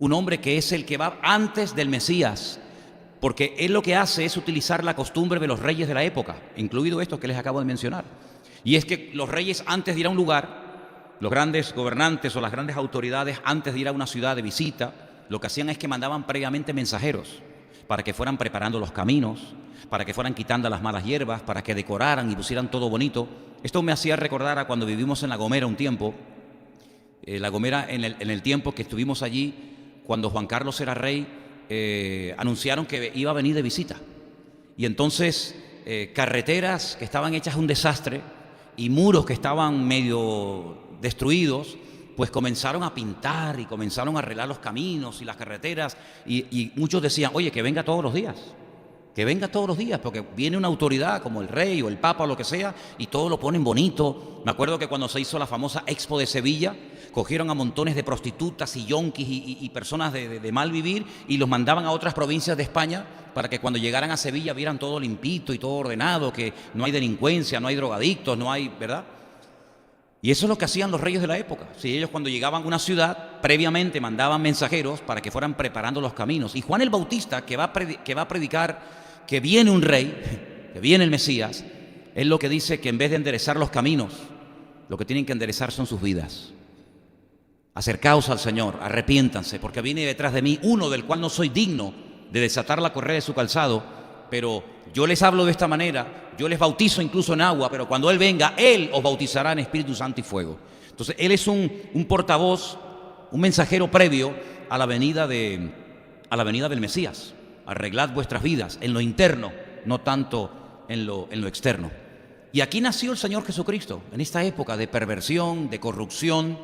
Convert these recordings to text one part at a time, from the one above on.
un hombre que es el que va antes del Mesías, porque él lo que hace es utilizar la costumbre de los reyes de la época, incluido estos que les acabo de mencionar. Y es que los reyes, antes de ir a un lugar, los grandes gobernantes o las grandes autoridades, antes de ir a una ciudad de visita, lo que hacían es que mandaban previamente mensajeros para que fueran preparando los caminos, para que fueran quitando las malas hierbas, para que decoraran y pusieran todo bonito. Esto me hacía recordar a cuando vivimos en La Gomera un tiempo. La Gomera, en el tiempo que estuvimos allí, cuando Juan Carlos era rey, anunciaron que iba a venir de visita. Y entonces carreteras que estaban hechas un desastre y muros que estaban medio destruidos, pues comenzaron a pintar y comenzaron a arreglar los caminos y las carreteras, y muchos decían, oye, que venga todos los días, que venga todos los días, porque viene una autoridad como el rey o el papa o lo que sea, y todo lo ponen bonito. Me acuerdo que cuando se hizo la famosa Expo de Sevilla, cogieron a montones de prostitutas y yonkis y personas de mal vivir y los mandaban a otras provincias de España para que cuando llegaran a Sevilla vieran todo limpito y todo ordenado, que no hay delincuencia, no hay drogadictos, no hay, ¿verdad? Y eso es lo que hacían los reyes de la época. Si ellos cuando llegaban a una ciudad, previamente mandaban mensajeros para que fueran preparando los caminos. Y Juan el Bautista, que va a predicar que viene un rey, que viene el Mesías, es lo que dice que en vez de enderezar los caminos, lo que tienen que enderezar son sus vidas. Acercaos al Señor, arrepiéntanse, porque viene detrás de mí uno del cual no soy digno de desatar la correa de su calzado, pero yo les hablo de esta manera, yo les bautizo incluso en agua, pero cuando Él venga, Él os bautizará en Espíritu Santo y fuego. Entonces, Él es un portavoz, un mensajero previo a la venida del Mesías. Arreglad vuestras vidas en lo interno, no tanto en lo externo. Y aquí nació el Señor Jesucristo, en esta época de perversión, de corrupción.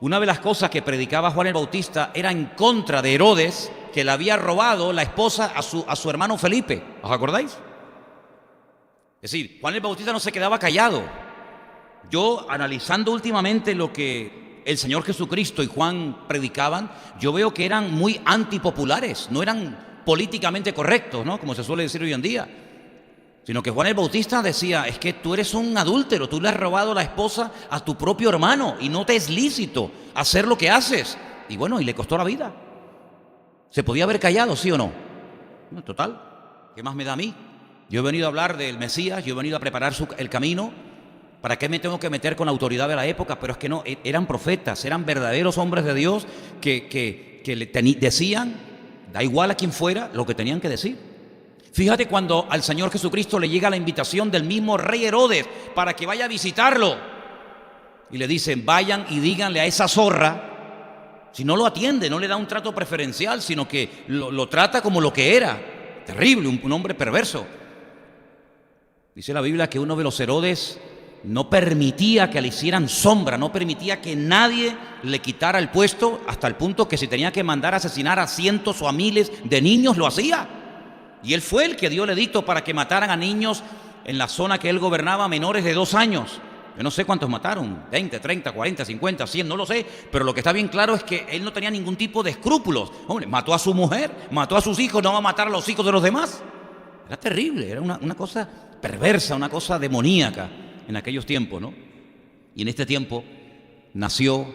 Una de las cosas que predicaba Juan el Bautista era en contra de Herodes, que le había robado la esposa a su hermano Felipe. ¿Os acordáis? Es decir, Juan el Bautista no se quedaba callado. Yo, analizando últimamente lo que el Señor Jesucristo y Juan predicaban, yo veo que eran muy antipopulares, no eran políticamente correctos, ¿no?, como se suele decir hoy en día, sino que Juan el Bautista decía, es que tú eres un adúltero, tú le has robado la esposa a tu propio hermano y no te es lícito hacer lo que haces. Y bueno, y le costó la vida. ¿Se podía haber callado, sí o no? No, total, ¿qué más me da a mí? Yo he venido a hablar del Mesías, yo he venido a preparar el camino. ¿Para qué me tengo que meter con la autoridad de la época? Pero es que no, eran profetas, eran verdaderos hombres de Dios que decían, da igual a quién fuera, lo que tenían que decir. Fíjate cuando al Señor Jesucristo le llega la invitación del mismo rey Herodes para que vaya a visitarlo. Y le dicen, vayan y díganle a esa zorra, si no lo atiende, no le da un trato preferencial, sino que lo trata como lo que era. Terrible, un hombre perverso. Dice la Biblia que uno de los Herodes no permitía que le hicieran sombra, no permitía que nadie le quitara el puesto, hasta el punto que si tenía que mandar a asesinar a cientos o a miles de niños, lo hacía. Y él fue el que dio el edicto para que mataran a niños en la zona que él gobernaba, menores de 2 años. Yo no sé cuántos mataron, 20, 30, 40, 50, 100, no lo sé, pero lo que está bien claro es que él no tenía ningún tipo de escrúpulos. Hombre, mató a su mujer, mató a sus hijos, no va a matar a los hijos de los demás. Era terrible, era una cosa perversa, una cosa demoníaca en aquellos tiempos, ¿no? Y en este tiempo nació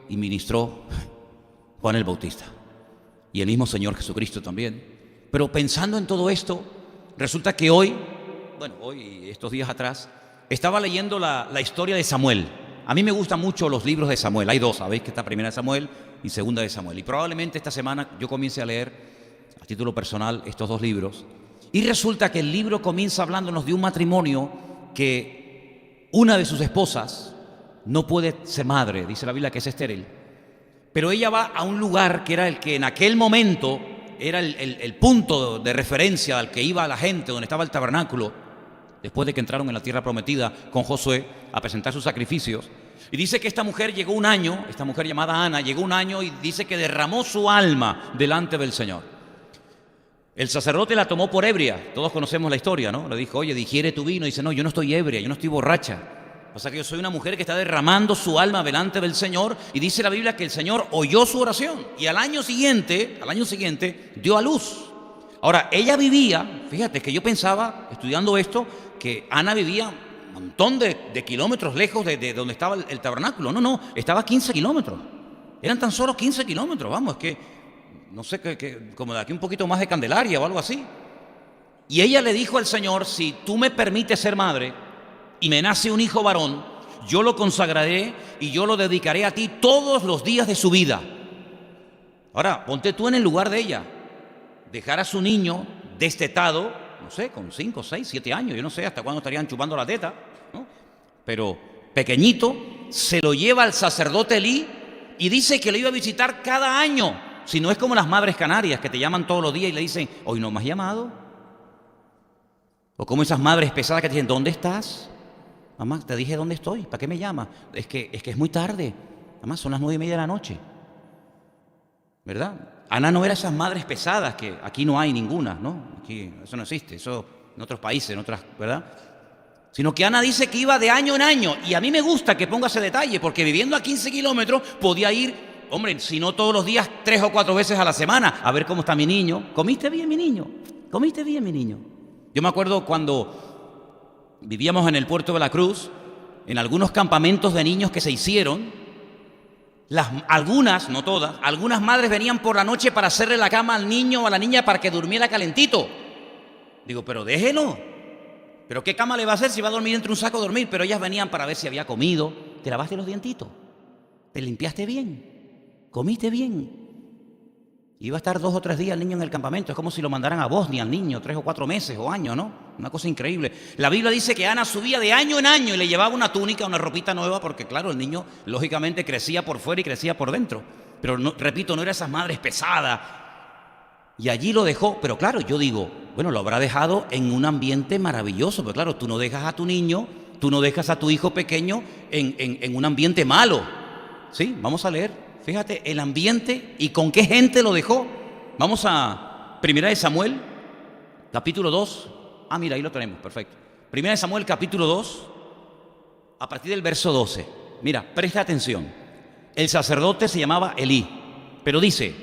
y ministró Juan el Bautista y el mismo Señor Jesucristo también. Pero pensando en todo esto, resulta que hoy, estos días atrás, estaba leyendo la historia de Samuel. A mí me gustan mucho los libros de Samuel. Hay 2, sabéis que está Primera de Samuel y Segunda de Samuel. Y probablemente esta semana yo comience a leer, a título personal, estos 2 libros. Y resulta que el libro comienza hablándonos de un matrimonio que una de sus esposas no puede ser madre, dice la Biblia que es estéril, pero ella va a un lugar que era el que en aquel momento era el punto de referencia al que iba la gente, donde estaba el tabernáculo, después de que entraron en la tierra prometida con Josué a presentar sus sacrificios. Y dice que esta mujer llegó un año, esta mujer llamada Ana, llegó un año y dice que derramó su alma delante del Señor. El sacerdote la tomó por ebria, todos conocemos la historia, ¿no? Le dijo, oye, digiere tu vino. Y dice, no, yo no estoy ebria, yo no estoy borracha. O sea que yo soy una mujer que está derramando su alma delante del Señor. Y dice la Biblia que el Señor oyó su oración. Y al año siguiente dio a luz. Ahora, ella vivía, fíjate que yo pensaba, estudiando esto, que Ana vivía un montón de kilómetros lejos de donde estaba el tabernáculo. No, estaba a 15 kilómetros. Eran tan solo 15 kilómetros, vamos, es que no sé, como de aquí un poquito más de Candelaria o algo así. Y ella le dijo al Señor, si tú me permites ser madre y me nace un hijo varón, yo lo consagraré y yo lo dedicaré a ti todos los días de su vida. Ahora, ponte tú en el lugar de ella. Dejar a su niño destetado, no sé, con 5, 6, 7 años, yo no sé hasta cuándo estarían chupando la teta, ¿no? Pero pequeñito, se lo lleva al sacerdote Elí y dice que lo iba a visitar cada año. Si no es como las madres canarias que te llaman todos los días y le dicen, hoy no me has llamado. O como esas madres pesadas que te dicen, ¿dónde estás? Mamá, te dije dónde estoy, ¿para qué me llamas? Es que es muy tarde, mamá, son las 9:30 de la noche. ¿Verdad? Ana no era esas madres pesadas que aquí no hay ninguna, ¿no? Aquí eso no existe, eso en otros países, en otras, ¿verdad? Sino que Ana dice que iba de año en año, y a mí me gusta que ponga ese detalle, porque viviendo a 15 kilómetros podía ir, hombre, si no todos los días, 3 o 4 veces a la semana, a ver cómo está mi niño. ¿Comiste bien, mi niño? ¿Comiste bien, mi niño? Yo me acuerdo cuando vivíamos en el puerto de la Cruz, en algunos campamentos de niños que se hicieron, algunas, no todas, algunas madres venían por la noche para hacerle la cama al niño o a la niña para que durmiera calentito. Digo, pero déjelo. ¿Pero qué cama le va a hacer si va a dormir entre un saco a dormir? Pero ellas venían para ver si había comido. ¿Te lavaste los dientitos? ¿Te limpiaste bien? ¿Comiste bien? Iba a estar 2 o 3 días el niño en el campamento. Es como si lo mandaran a Bosnia al niño, 3 o 4 meses o años, ¿no? Una cosa increíble. La Biblia dice que Ana subía de año en año y le llevaba una túnica, una ropita nueva, porque claro, el niño lógicamente crecía por fuera y crecía por dentro. Pero no, repito, no era esas madres pesadas. Y allí lo dejó. Pero claro, yo digo, bueno, lo habrá dejado en un ambiente maravilloso. Pero claro, tú no dejas a tu niño, tú no dejas a tu hijo pequeño en un ambiente malo. ¿Sí? Vamos a leer. Fíjate el ambiente y con qué gente lo dejó. Vamos a 1 Samuel, capítulo 2. Ah, mira, ahí lo tenemos, perfecto. 1 Samuel, capítulo 2, a partir del verso 12. Mira, presta atención. El sacerdote se llamaba Elí, pero dice,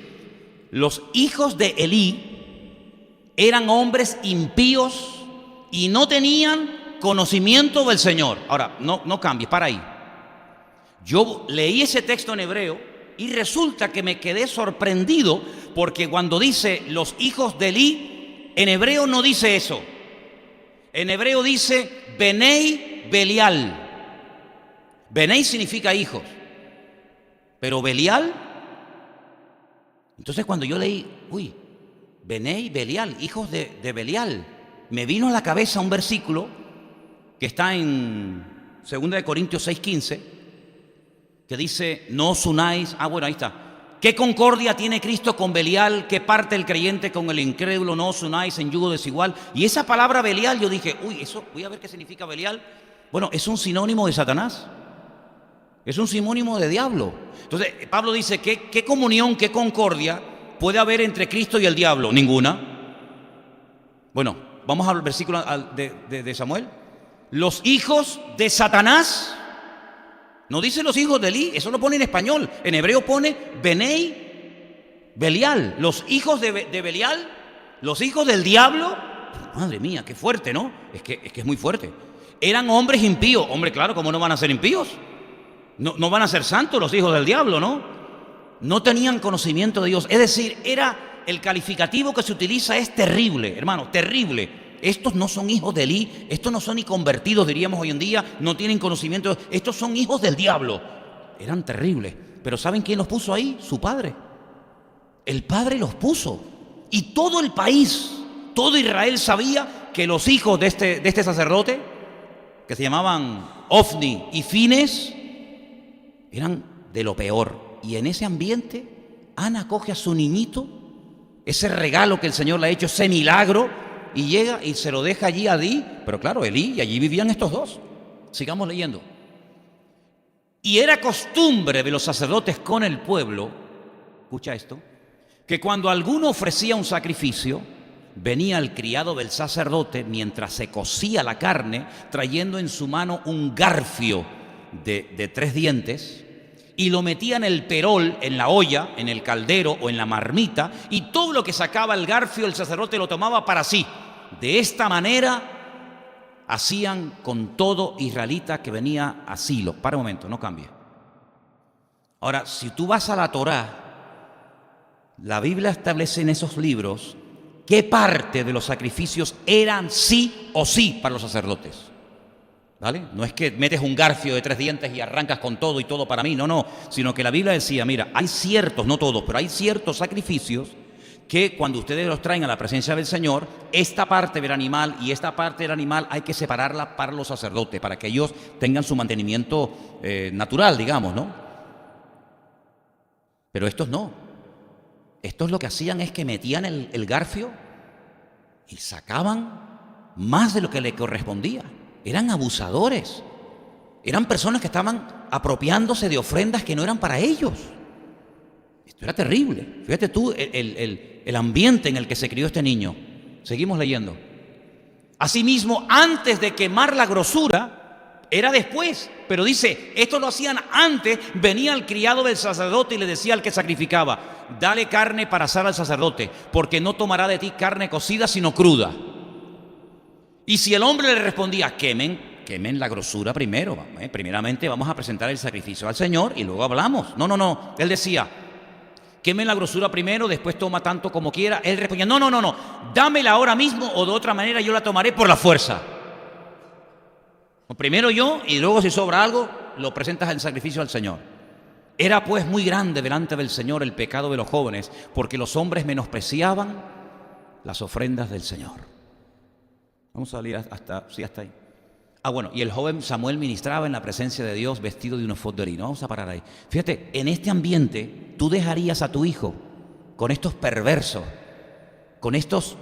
los hijos de Elí eran hombres impíos y no tenían conocimiento del Señor. Ahora, no cambies, para ahí. Yo leí ese texto en hebreo y resulta que me quedé sorprendido porque cuando dice los hijos de Elí, en hebreo no dice eso. En hebreo dice Benei Belial. Benei significa hijos, pero Belial. Entonces cuando yo leí, Benei Belial, hijos de Belial, me vino a la cabeza un versículo que está en 2 Corintios 6:15, que dice, no os unáis, bueno, ahí está. ¿Qué concordia tiene Cristo con Belial? ¿Qué parte el creyente con el incrédulo? No os unáis en yugo desigual. Y esa palabra Belial, yo dije, eso, voy a ver qué significa Belial. Bueno, es un sinónimo de Satanás. Es un sinónimo de diablo. Entonces, Pablo dice, ¿qué comunión, qué concordia puede haber entre Cristo y el diablo? Ninguna. Bueno, vamos al versículo de Samuel. Los hijos de Satanás. No dice los hijos de Elí, eso lo pone en español. En hebreo pone Benei Belial. Los hijos de Belial, los hijos del diablo. Madre mía, qué fuerte, ¿no? Es que es muy fuerte. Eran hombres impíos. Hombre, claro, ¿cómo no van a ser impíos? No van a ser santos los hijos del diablo, ¿no? No tenían conocimiento de Dios. Es decir, el calificativo que se utiliza es terrible, hermano, terrible. Estos no son hijos de Elí, estos no son ni convertidos, diríamos hoy en día, no tienen conocimiento, estos son hijos del diablo. Eran terribles, pero ¿saben quién los puso ahí? Su padre. El padre los puso. Y todo el país, todo Israel sabía que los hijos de este sacerdote, que se llamaban Ofni y Fines, eran de lo peor. Y en ese ambiente, Ana coge a su niñito, ese regalo que el Señor le ha hecho, ese milagro, y llega y se lo deja allí a Elí. Pero claro, Elí, y allí vivían estos dos. Sigamos leyendo. Y era costumbre de los sacerdotes con el pueblo, escucha esto, que cuando alguno ofrecía un sacrificio, venía el criado del sacerdote mientras se cocía la carne, trayendo en su mano un garfio de 3 dientes, y lo metía en el perol, en la olla, en el caldero o en la marmita, y todo lo que sacaba el garfio el sacerdote lo tomaba para sí. De esta manera hacían con todo israelita que venía a Silo. Para un momento, no cambie. Ahora, si tú vas a la Torá, La Biblia establece en esos libros qué parte de los sacrificios eran sí o sí para los sacerdotes. ¿Vale? No es que metes un garfio de 3 dientes y arrancas con todo y todo para mí, no, sino que la Biblia decía, mira, hay ciertos, no todos, pero hay ciertos sacrificios que cuando ustedes los traen a la presencia del Señor, esta parte del animal y esta parte del animal hay que separarla para los sacerdotes, para que ellos tengan su mantenimiento natural, digamos, ¿no? Pero estos no. Estos lo que hacían es que metían el garfio y sacaban más de lo que le correspondía. Eran abusadores. Eran personas que estaban apropiándose de ofrendas que no eran para ellos. Esto era terrible. Fíjate tú el ambiente en el que se crió este niño. Seguimos leyendo. Asimismo, antes de quemar la grosura, era después. Pero dice, esto lo hacían antes. Venía el criado del sacerdote y le decía al que sacrificaba, dale carne para asar al sacerdote, porque no tomará de ti carne cocida, sino cruda. Y si el hombre le respondía, quemen la grosura primero. Primeramente vamos a presentar el sacrificio al Señor y luego hablamos. No. Él decía, quemen la grosura primero, después toma tanto como quiera. Él respondía, no. Dámela ahora mismo o de otra manera yo la tomaré por la fuerza. Primero yo y luego si sobra algo, lo presentas en sacrificio al Señor. Era pues muy grande delante del Señor el pecado de los jóvenes, porque los hombres menospreciaban las ofrendas del Señor. Vamos a salir hasta ahí. Bueno, y el joven Samuel ministraba en la presencia de Dios vestido de un efod de lino. Vamos a parar ahí. Fíjate, en este ambiente tú dejarías a tu hijo con estos perversos, con estos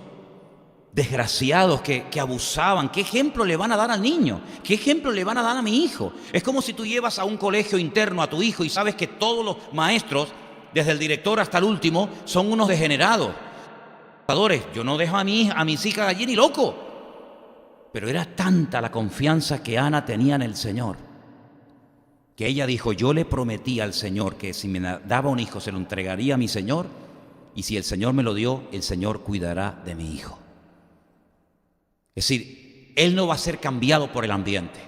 desgraciados que abusaban. ¿Qué ejemplo le van a dar al niño? ¿Qué ejemplo le van a dar a mi hijo? Es como si tú llevas a un colegio interno a tu hijo y sabes que todos los maestros, desde el director hasta el último, son unos degenerados. Yo no dejo a mis hijas allí ni loco. Pero era tanta la confianza que Ana tenía en el Señor, que ella dijo, yo le prometí al Señor que si me daba un hijo se lo entregaría a mi Señor, y si el Señor me lo dio, el Señor cuidará de mi hijo. Es decir, él no va a ser cambiado por el ambiente.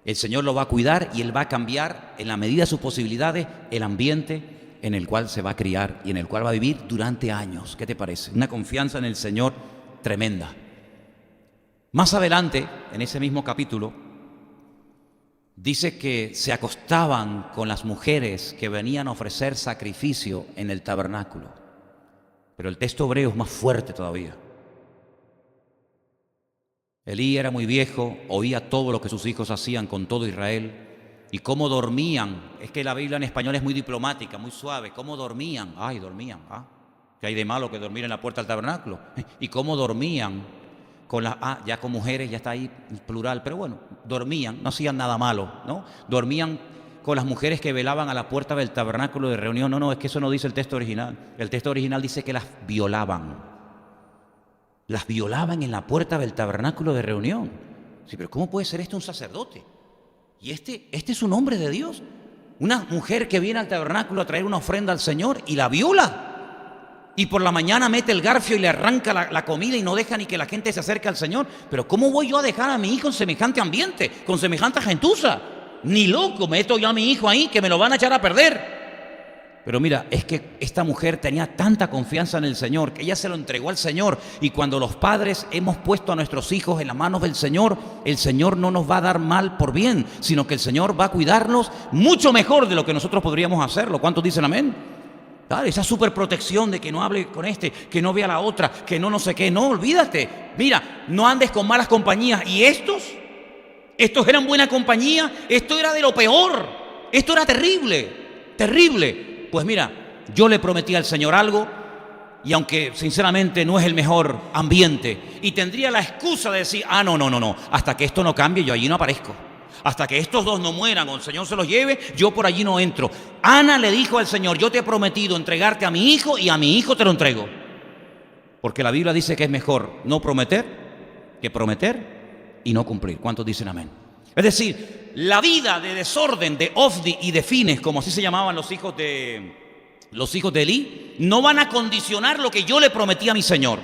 El Señor lo va a cuidar y él va a cambiar en la medida de sus posibilidades el ambiente en el cual se va a criar y en el cual va a vivir durante años. ¿Qué te parece? Una confianza en el Señor tremenda. Más adelante, en ese mismo capítulo, dice que se acostaban con las mujeres que venían a ofrecer sacrificio en el tabernáculo. Pero el texto hebreo es más fuerte todavía. Elí era muy viejo, oía todo lo que sus hijos hacían con todo Israel y cómo dormían. Es que la Biblia en español es muy diplomática, muy suave. ¿Cómo dormían? Dormían. ¿Qué hay de malo que dormir en la puerta del tabernáculo? ¿Y cómo dormían? Ya con mujeres, ya está ahí el plural, pero bueno, dormían, no hacían nada malo, ¿no? Dormían con las mujeres que velaban a la puerta del tabernáculo de reunión. No, es que eso no dice el texto original. El texto original dice que las violaban. Las violaban en la puerta del tabernáculo de reunión. Sí, pero ¿cómo puede ser esto un sacerdote? Y este es un hombre de Dios. Una mujer que viene al tabernáculo a traer una ofrenda al Señor y la viola. Y por la mañana mete el garfio y le arranca la comida y no deja ni que la gente se acerque al Señor. Pero ¿cómo voy yo a dejar a mi hijo en semejante ambiente, con semejante gentuza? Ni loco meto yo a mi hijo ahí, que me lo van a echar a perder. Pero mira, es que esta mujer tenía tanta confianza en el Señor que ella se lo entregó al Señor. Y cuando los padres hemos puesto a nuestros hijos en las manos del Señor, el Señor no nos va a dar mal por bien, sino que el Señor va a cuidarnos mucho mejor de lo que nosotros podríamos hacerlo. ¿Cuántos dicen amén? Claro, esa superprotección de que no hable con este, que no vea a la otra, que no sé qué. No, olvídate. Mira, no andes con malas compañías. ¿Y estos eran buena compañía? Esto era de lo peor. Esto era terrible. Pues mira, yo le prometí al Señor algo y aunque sinceramente no es el mejor ambiente y tendría la excusa de decir, no, hasta que esto no cambie yo allí no aparezco. Hasta que estos dos no mueran o el Señor se los lleve, yo por allí no entro. Ana le dijo al Señor, yo te he prometido entregarte a mi hijo y a mi hijo te lo entrego. Porque la Biblia dice que es mejor no prometer que prometer y no cumplir. ¿Cuántos dicen amén? Es decir, la vida de desorden de Ofni y de Fines, como así se llamaban los hijos de Elí, no van a condicionar lo que yo le prometí a mi Señor.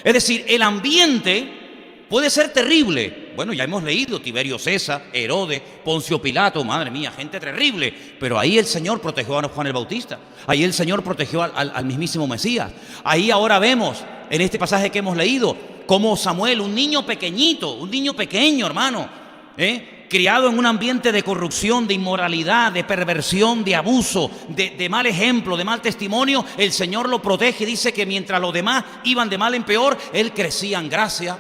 Es decir, el ambiente puede ser terrible. Bueno, ya hemos leído Tiberio César, Herodes, Poncio Pilato, madre mía, gente terrible. Pero ahí el Señor protegió a Juan el Bautista. Ahí el Señor protegió al mismísimo Mesías. Ahí ahora vemos, en este pasaje que hemos leído, cómo Samuel, un niño pequeñito, un niño pequeño, hermano, criado en un ambiente de corrupción, de inmoralidad, de perversión, de abuso, de mal ejemplo, de mal testimonio, el Señor lo protege y dice que mientras los demás iban de mal en peor, él crecía en gracia,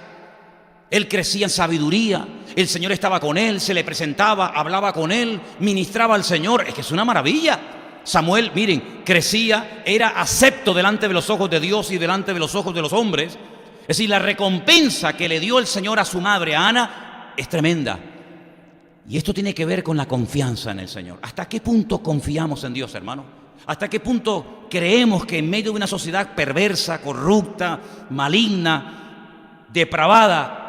él crecía en sabiduría, el Señor estaba con él, se le presentaba, hablaba con él, ministraba al Señor. Es que es una maravilla. Samuel, miren, crecía, era acepto delante de los ojos de Dios y delante de los ojos de los hombres. Es decir, la recompensa que le dio el Señor a su madre, a Ana, es tremenda. Y esto tiene que ver con la confianza en el Señor. ¿Hasta qué punto confiamos en Dios, hermano? ¿Hasta qué punto creemos que en medio de una sociedad perversa, corrupta, maligna, depravada,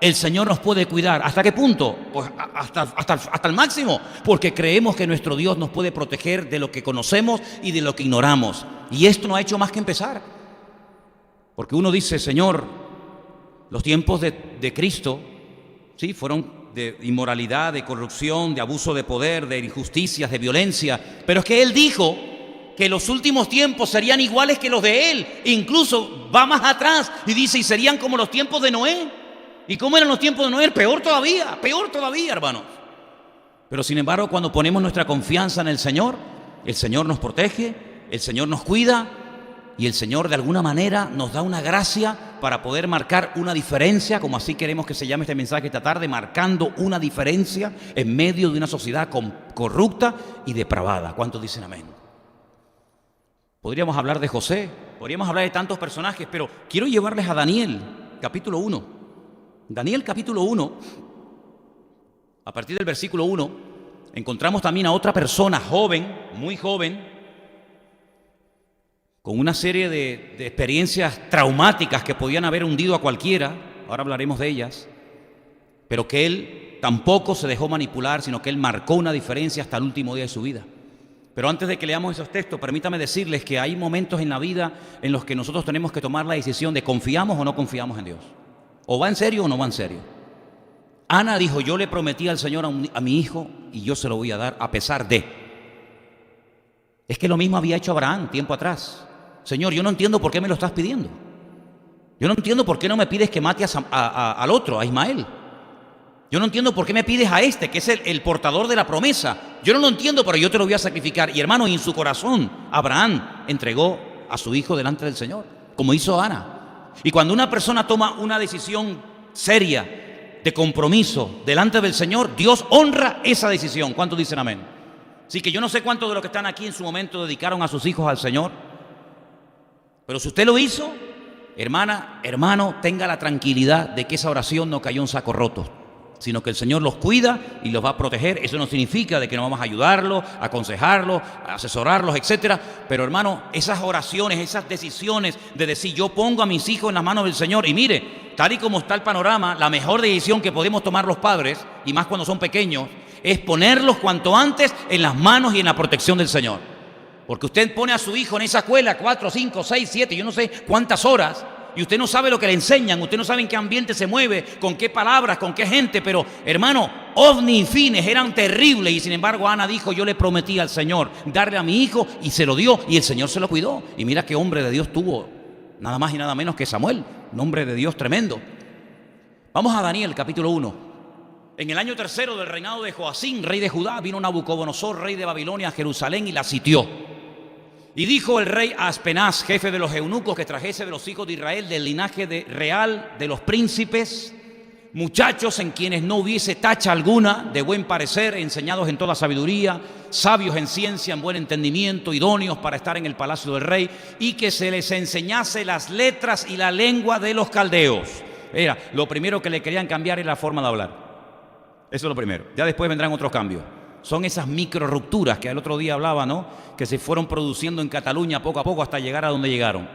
el Señor nos puede cuidar? ¿Hasta qué punto? Pues hasta el máximo, porque creemos que nuestro Dios nos puede proteger de lo que conocemos y de lo que ignoramos. Y esto no ha hecho más que empezar. Porque uno dice, Señor, los tiempos de Cristo, sí, fueron de inmoralidad, de corrupción, de abuso de poder, de injusticias, de violencia. Pero es que Él dijo que los últimos tiempos serían iguales que los de Él. Incluso va más atrás y dice, y serían como los tiempos de Noé. ¿Y cómo eran los tiempos de Noé? Peor todavía, hermanos. Pero sin embargo, cuando ponemos nuestra confianza en el Señor nos protege, el Señor nos cuida y el Señor de alguna manera nos da una gracia para poder marcar una diferencia, como así queremos que se llame este mensaje esta tarde, marcando una diferencia en medio de una sociedad corrupta y depravada. ¿Cuántos dicen amén? Podríamos hablar de José, podríamos hablar de tantos personajes, pero quiero llevarles a Daniel, capítulo 1. Daniel, capítulo 1, a partir del versículo 1, encontramos también a otra persona joven, muy joven, con una serie de experiencias traumáticas que podían haber hundido a cualquiera. Ahora hablaremos de ellas. Pero que él tampoco se dejó manipular, sino que él marcó una diferencia hasta el último día de su vida. Pero antes de que leamos esos textos, permítame decirles que hay momentos en la vida en los que nosotros tenemos que tomar la decisión de confiamos o no confiamos en Dios. O va en serio o no va en serio. Ana dijo, yo le prometí al Señor a mi hijo y yo se lo voy a dar a pesar de. Es que lo mismo había hecho Abraham tiempo atrás. Señor, yo no entiendo por qué me lo estás pidiendo. Yo no entiendo por qué no me pides que mate al otro, a Ismael. Yo no entiendo por qué me pides a este, que es el portador de la promesa. Yo no lo entiendo, pero yo te lo voy a sacrificar. Y hermano, en su corazón, Abraham entregó a su hijo delante del Señor, como hizo Ana. Y cuando una persona toma una decisión seria, de compromiso, delante del Señor, Dios honra esa decisión. ¿Cuántos dicen amén? Así que yo no sé cuántos de los que están aquí en su momento dedicaron a sus hijos al Señor. Pero si usted lo hizo, hermana, hermano, tenga la tranquilidad de que esa oración no cayó en saco roto, sino que el Señor los cuida y los va a proteger. Eso no significa de que no vamos a ayudarlos, a aconsejarlos, a asesorarlos, etcétera. Pero hermano, esas oraciones, esas decisiones de decir yo pongo a mis hijos en las manos del Señor. Y mire, tal y como está el panorama, la mejor decisión que podemos tomar los padres, y más cuando son pequeños, es ponerlos cuanto antes en las manos y en la protección del Señor. Porque usted pone a su hijo en esa escuela 4, 5, 6, 7, yo no sé cuántas horas, y usted no sabe lo que le enseñan, usted no sabe en qué ambiente se mueve, con qué palabras, con qué gente. Pero hermano, ovni y fines eran terribles, y sin embargo Ana dijo, yo le prometí al Señor darle a mi hijo, y se lo dio, y el Señor se lo cuidó. Y mira qué hombre de Dios tuvo, nada más y nada menos que Samuel, un hombre de Dios tremendo. Vamos a Daniel, capítulo 1. En el año 3 del reinado de Joacín, rey de Judá, vino Nabucodonosor, rey de Babilonia, a Jerusalén y la sitió. Y dijo el rey a Aspenaz, jefe de los eunucos, que trajese de los hijos de Israel, del linaje real de los príncipes, muchachos en quienes no hubiese tacha alguna, de buen parecer, enseñados en toda sabiduría, sabios en ciencia, en buen entendimiento, idóneos para estar en el palacio del rey, y que se les enseñase las letras y la lengua de los caldeos. Era lo primero que le querían cambiar, era la forma de hablar. Eso es lo primero. Ya después vendrán otros cambios. Son esas micro rupturas que el otro día hablaba, ¿no? Que se fueron produciendo en Cataluña poco a poco hasta llegar a donde llegaron,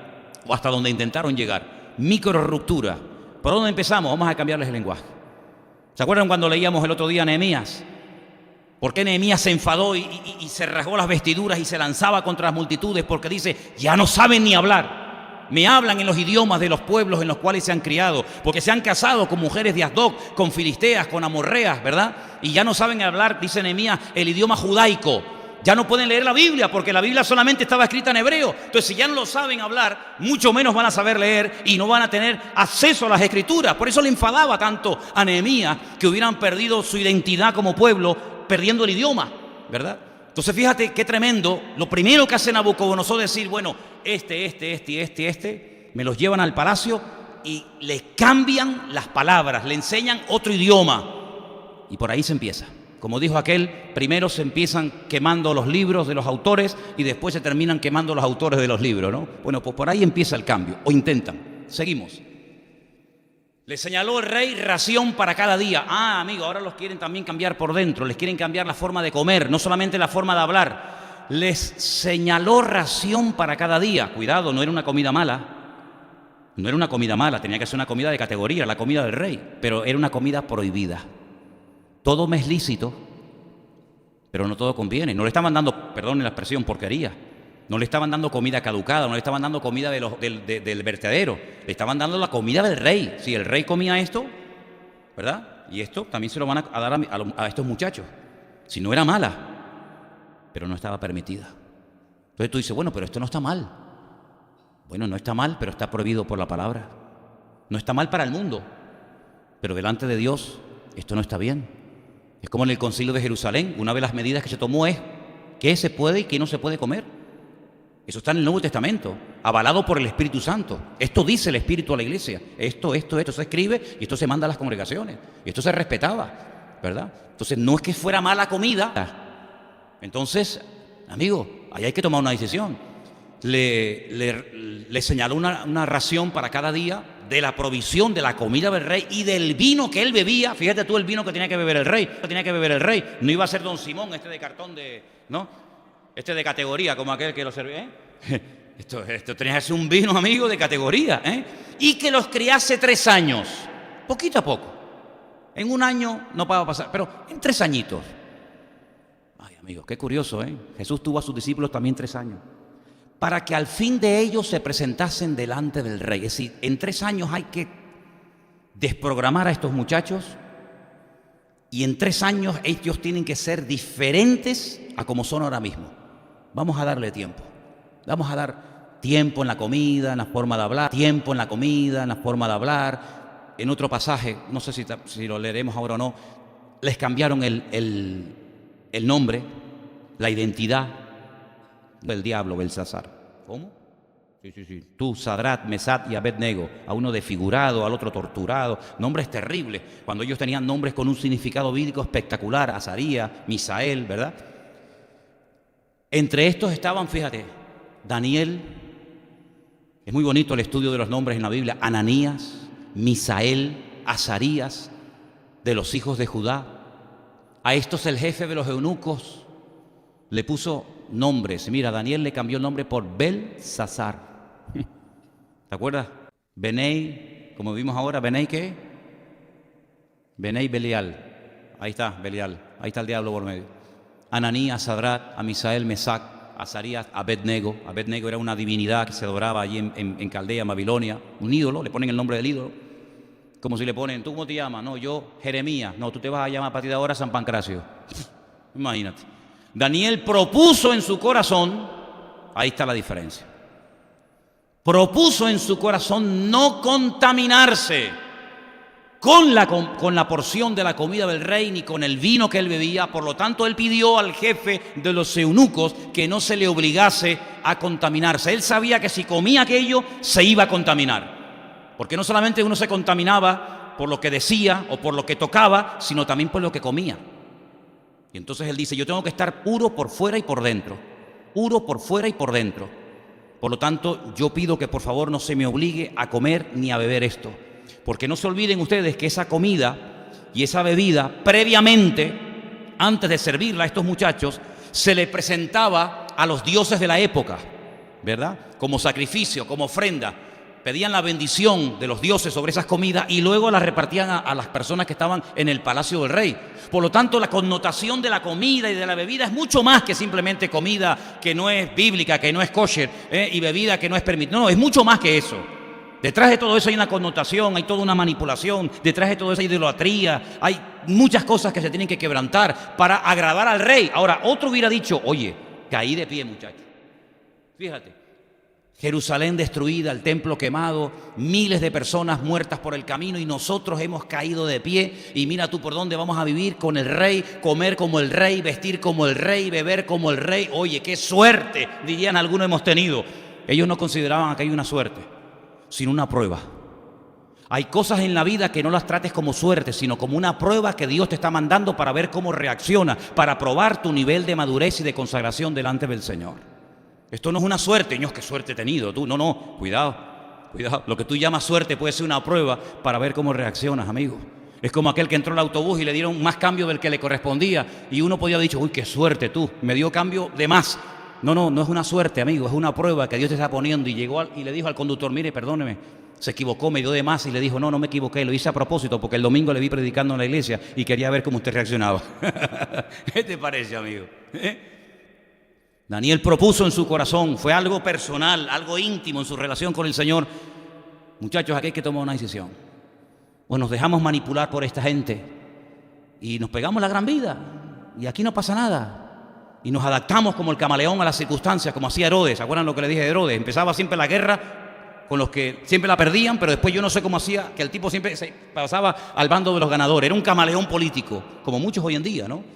o hasta donde intentaron llegar. Micro ruptura. ¿Por dónde empezamos? Vamos a cambiarles el lenguaje. ¿Se acuerdan cuando leíamos el otro día a Nehemías? ¿Por qué Nehemías se enfadó y se rasgó las vestiduras y se lanzaba contra las multitudes? Porque dice, ya no saben ni hablar. Me hablan en los idiomas de los pueblos en los cuales se han criado, porque se han casado con mujeres de Asdod, con filisteas, con amorreas, ¿verdad? Y ya no saben hablar, dice Nehemías, el idioma judaico. Ya no pueden leer la Biblia, porque la Biblia solamente estaba escrita en hebreo. Entonces, si ya no lo saben hablar, mucho menos van a saber leer y no van a tener acceso a las Escrituras. Por eso le enfadaba tanto a Nehemías que hubieran perdido su identidad como pueblo, perdiendo el idioma, ¿verdad? Entonces, fíjate qué tremendo. Lo primero que hace Nabucodonosor es decir, bueno, me los llevan al palacio y le cambian las palabras, le enseñan otro idioma. Y por ahí se empieza. Como dijo aquel, primero se empiezan quemando los libros de los autores y después se terminan quemando los autores de los libros, ¿no? Bueno, pues por ahí empieza el cambio, o intentan. Seguimos. Le señaló el rey ración para cada día. Ah, amigo, ahora los quieren también cambiar por dentro, les quieren cambiar la forma de comer, no solamente la forma de hablar. Les señaló ración para cada día. Cuidado, no era una comida mala. No era una comida mala, tenía que ser una comida de categoría, la comida del rey, pero era una comida prohibida. Todo me es lícito, pero no todo conviene. No le estaban dando, perdón la expresión, porquería. No le estaban dando comida caducada, no le estaban dando comida del vertedero. Le estaban dando la comida del rey. Si el rey comía esto, ¿verdad? Y esto también se lo van a dar a estos muchachos. Si no era mala, pero no estaba permitida. Entonces tú dices, bueno, pero esto no está mal. Bueno, no está mal, pero está prohibido por la palabra. No está mal para el mundo, pero delante de Dios esto no está bien. Es como en el Concilio de Jerusalén, una de las medidas que se tomó es qué se puede y qué no se puede comer. Eso está en el Nuevo Testamento, avalado por el Espíritu Santo. Esto dice el Espíritu a la iglesia. Esto se escribe y esto se manda a las congregaciones. Y esto se respetaba, ¿verdad? Entonces no es que fuera mala comida. Entonces, amigo, ahí hay que tomar una decisión. Le señaló una ración para cada día de la provisión de la comida del rey y del vino que él bebía. Fíjate tú el vino que tenía que beber el rey. No iba a ser Don Simón, este de cartón, ¿no? Este de categoría, como aquel que lo servía. Esto tenía que ser un vino, amigo, de categoría. Y que los criase 3 años, poquito a poco. En un año no va a pasar, pero en 3 añitos. Ay, amigo, qué curioso, Jesús tuvo a sus discípulos también 3 años. Para que al fin de ellos se presentasen delante del rey. Es decir, en 3 años hay que desprogramar a estos muchachos y en 3 años ellos tienen que ser diferentes a como son ahora mismo. Vamos a darle tiempo. Vamos a dar tiempo en la comida, en la forma de hablar, tiempo en la comida, en la forma de hablar. En otro pasaje, no sé si lo leeremos ahora o no, les cambiaron el nombre, la identidad del diablo, Belsasar. ¿Cómo? Sí. Tú, Sadrat, Mesat y Abednego. A uno desfigurado, al otro torturado. Nombres terribles. Cuando ellos tenían nombres con un significado bíblico espectacular. Azarías, Misael, ¿verdad? Entre estos estaban, fíjate, Daniel. Es muy bonito el estudio de los nombres en la Biblia. Ananías, Misael, Azarías, de los hijos de Judá. A estos el jefe de los eunucos le puso nombres. Mira, Daniel le cambió el nombre por Belsasar. ¿Te acuerdas? Benei, como vimos ahora, ¿Benei qué? Benei Belial. Ahí está, Belial. Ahí está el diablo por medio. Ananías, Sadrat, Amisael, Mesac, Azarías, Abednego. Abednego era una divinidad que se adoraba allí en Caldea, en Babilonia. Un ídolo, le ponen el nombre del ídolo. Como si le ponen, ¿tú cómo te llamas? No, yo, Jeremías. No, tú te vas a llamar a partir de ahora San Pancracio. Imagínate. Daniel propuso en su corazón, ahí está la diferencia, propuso en su corazón no contaminarse con la porción de la comida del rey ni con el vino que él bebía. Por lo tanto, él pidió al jefe de los eunucos que no se le obligase a contaminarse. Él sabía que si comía aquello se iba a contaminar, porque no solamente uno se contaminaba por lo que decía o por lo que tocaba, sino también por lo que comía. Y entonces él dice, yo tengo que estar puro por fuera y por dentro. Puro por fuera y por dentro. Por lo tanto, yo pido que por favor no se me obligue a comer ni a beber esto. Porque no se olviden ustedes que esa comida y esa bebida, previamente, antes de servirla a estos muchachos, se le presentaba a los dioses de la época, ¿verdad? Como sacrificio, como ofrenda. pedían la bendición de los dioses sobre esas comidas y luego las repartían a las personas que estaban en el palacio del rey. Por lo tanto, la connotación de la comida y de la bebida es mucho más que simplemente comida que no es bíblica, que no es kosher, y bebida que no es permitida. No, es mucho más que eso. Detrás de todo eso hay una connotación, hay toda una manipulación, detrás de todo eso hay idolatría, hay muchas cosas que se tienen que quebrantar para agradar al rey. Ahora, otro hubiera dicho, oye, caí de pie, muchacho. Fíjate. Jerusalén destruida, el templo quemado, miles de personas muertas por el camino y nosotros hemos caído de pie y mira tú por dónde vamos a vivir con el rey, comer como el rey, vestir como el rey, beber como el rey. Oye, qué suerte, dirían algunos, hemos tenido. Ellos no consideraban que hay una suerte, sino una prueba. Hay cosas en la vida que no las trates como suerte, sino como una prueba que Dios te está mandando para ver cómo reacciona, para probar tu nivel de madurez y de consagración delante del Señor. Esto no es una suerte, Dios, qué suerte he tenido tú. No, cuidado. Lo que tú llamas suerte puede ser una prueba para ver cómo reaccionas, amigo. Es como aquel que entró al autobús y le dieron más cambio del que le correspondía y uno podía haber dicho, uy, qué suerte tú, me dio cambio de más. No es una suerte, amigo, es una prueba que Dios te está poniendo. Y llegó y le dijo al conductor, mire, perdóneme, se equivocó, me dio de más. Y le dijo, no me equivoqué, lo hice a propósito porque el domingo le vi predicando en la iglesia y quería ver cómo usted reaccionaba. ¿Qué te parece, amigo? Daniel propuso en su corazón, fue algo personal, algo íntimo en su relación con el Señor. Muchachos, aquí hay que tomar una decisión. O nos dejamos manipular por esta gente y nos pegamos la gran vida y aquí no pasa nada. Y nos adaptamos como el camaleón a las circunstancias, como hacía Herodes. ¿Se acuerdan lo que le dije de Herodes? Empezaba siempre la guerra con los que siempre la perdían, pero después yo no sé cómo hacía, que el tipo siempre se pasaba al bando de los ganadores. Era un camaleón político, como muchos hoy en día, ¿no?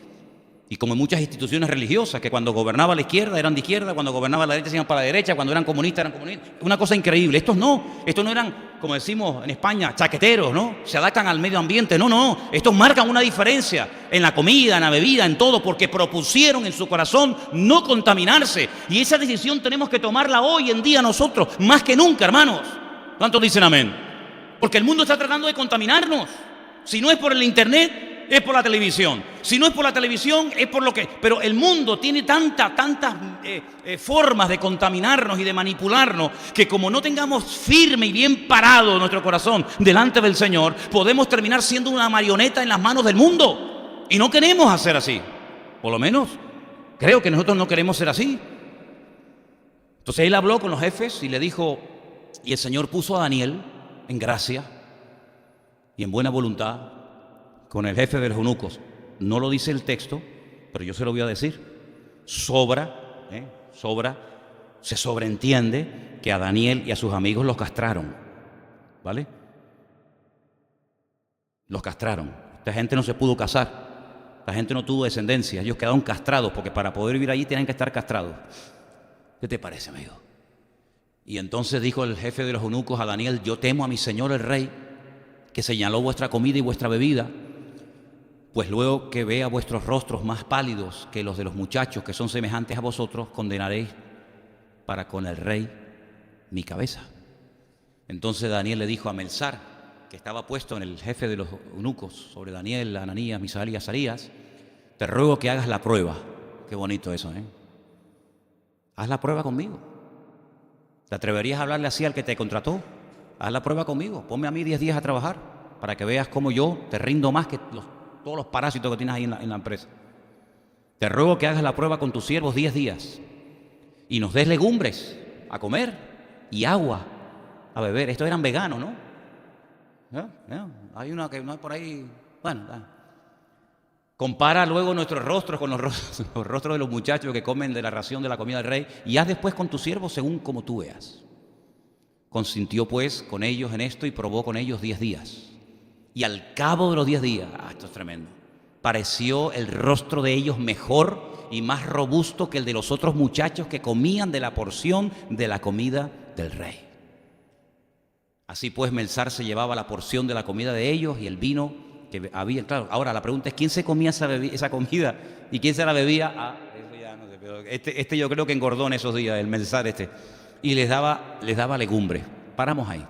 Y como en muchas instituciones religiosas, que cuando gobernaba la izquierda eran de izquierda, cuando gobernaba la derecha se iban para la derecha, cuando eran comunistas eran comunistas. Una cosa increíble. Estos no eran, como decimos en España, chaqueteros, ¿no? Se adaptan al medio ambiente. No. Estos marcan una diferencia en la comida, en la bebida, en todo, porque propusieron en su corazón no contaminarse. Y esa decisión tenemos que tomarla hoy en día nosotros, más que nunca, hermanos. ¿Cuántos dicen amén? Porque el mundo está tratando de contaminarnos. Si no es por el internet, es por la televisión. Si no es por la televisión, es por lo que... Pero el mundo tiene tantas formas de contaminarnos y de manipularnos que como no tengamos firme y bien parado nuestro corazón delante del Señor, podemos terminar siendo una marioneta en las manos del mundo. Y no queremos hacer así. Por lo menos, creo que nosotros no queremos ser así. Entonces él habló con los jefes y le dijo... Y el Señor puso a Daniel en gracia y en buena voluntad con el jefe de los eunucos. No lo dice el texto, pero yo se lo voy a decir. Se sobreentiende que a Daniel y a sus amigos los castraron, ¿vale? Los castraron. Esta gente no se pudo casar, esta gente no tuvo descendencia, ellos quedaron castrados porque para poder vivir allí tienen que estar castrados. ¿Qué te parece, amigo? Y entonces dijo el jefe de los eunucos a Daniel, yo temo a mi señor el rey, que señaló vuestra comida y vuestra bebida, pues luego que vea vuestros rostros más pálidos que los de los muchachos que son semejantes a vosotros, condenaréis para con el rey mi cabeza. Entonces Daniel le dijo a Melzar, que estaba puesto en el jefe de los eunucos, sobre Daniel, Ananías, Misael y Azarías, te ruego que hagas la prueba. Qué bonito eso, ¿eh? Haz la prueba conmigo. ¿Te atreverías a hablarle así al que te contrató? Haz la prueba conmigo, ponme a mí 10 días a trabajar para que veas cómo yo te rindo más que todos los parásitos que tienes ahí en la empresa. Te ruego que hagas la prueba con tus siervos 10 días y nos des legumbres a comer y agua a beber. Estos eran veganos, ¿no? Hay una que no es por ahí. Bueno, compara luego nuestros rostros con los rostros de los muchachos que comen de la ración de la comida del rey y haz después con tus siervos según como tú veas. Consintió pues con ellos en esto y probó con ellos 10 días. Y al cabo de los 10 días, esto es tremendo, pareció el rostro de ellos mejor y más robusto que el de los otros muchachos que comían de la porción de la comida del rey. Así pues Melzar se llevaba la porción de la comida de ellos y el vino que había. Claro, ahora la pregunta es ¿quién se comía esa comida y quién se la bebía? Eso ya no sé, pero este yo creo que engordó en esos días, el Melzar y les daba legumbres. Paramos ahí.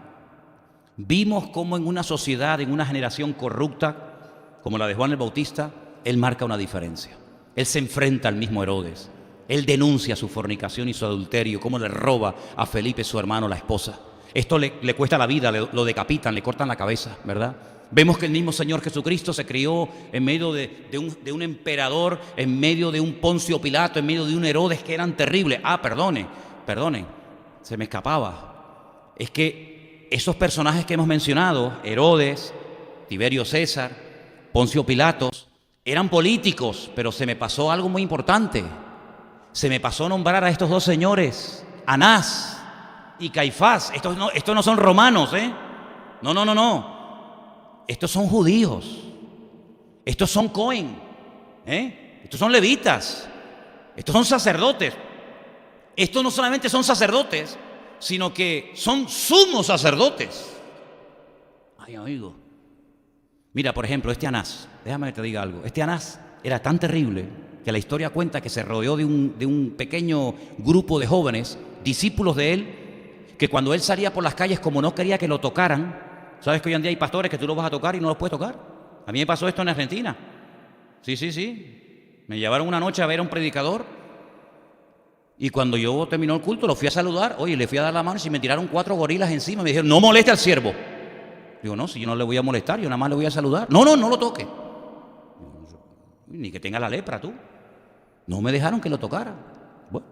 Vimos cómo en una sociedad, en una generación corrupta como la de Juan el Bautista, él marca una diferencia. Él se enfrenta al mismo Herodes. Él denuncia su fornicación y su adulterio, cómo le roba a Felipe, su hermano, la esposa. Esto le cuesta la vida, lo decapitan, le cortan la cabeza, ¿verdad? Vemos que el mismo Señor Jesucristo se crió en medio de un emperador, en medio de un Poncio Pilato, en medio de un Herodes que eran terribles. Perdone, se me escapaba. Es que esos personajes que hemos mencionado, Herodes, Tiberio César, Poncio Pilatos, eran políticos, pero se me pasó algo muy importante. Se me pasó nombrar a estos dos señores, Anás y Caifás. Estos no son romanos, ¿eh? No. Estos son judíos. Estos son Cohen, ¿eh? Estos son levitas. Estos son sacerdotes. Estos no solamente son sacerdotes, sino que son sumos sacerdotes. Ay, amigo. Mira, por ejemplo, este Anás. Déjame que te diga algo. Este Anás era tan terrible que la historia cuenta que se rodeó de un pequeño grupo de jóvenes, discípulos de él, que cuando él salía por las calles, como no quería que lo tocaran. ¿Sabes que hoy en día hay pastores que tú los vas a tocar y no los puedes tocar? A mí me pasó esto en Argentina. Sí. Me llevaron una noche a ver a un predicador y cuando yo terminó el culto lo fui a saludar. Oye, le fui a dar la mano y me tiraron 4 gorilas encima. Me dijeron, no moleste al siervo. Digo, no, si yo no le voy a molestar, yo nada más le voy a saludar. No lo toque. Ni que tenga la lepra tú. No me dejaron que lo tocara. Bueno,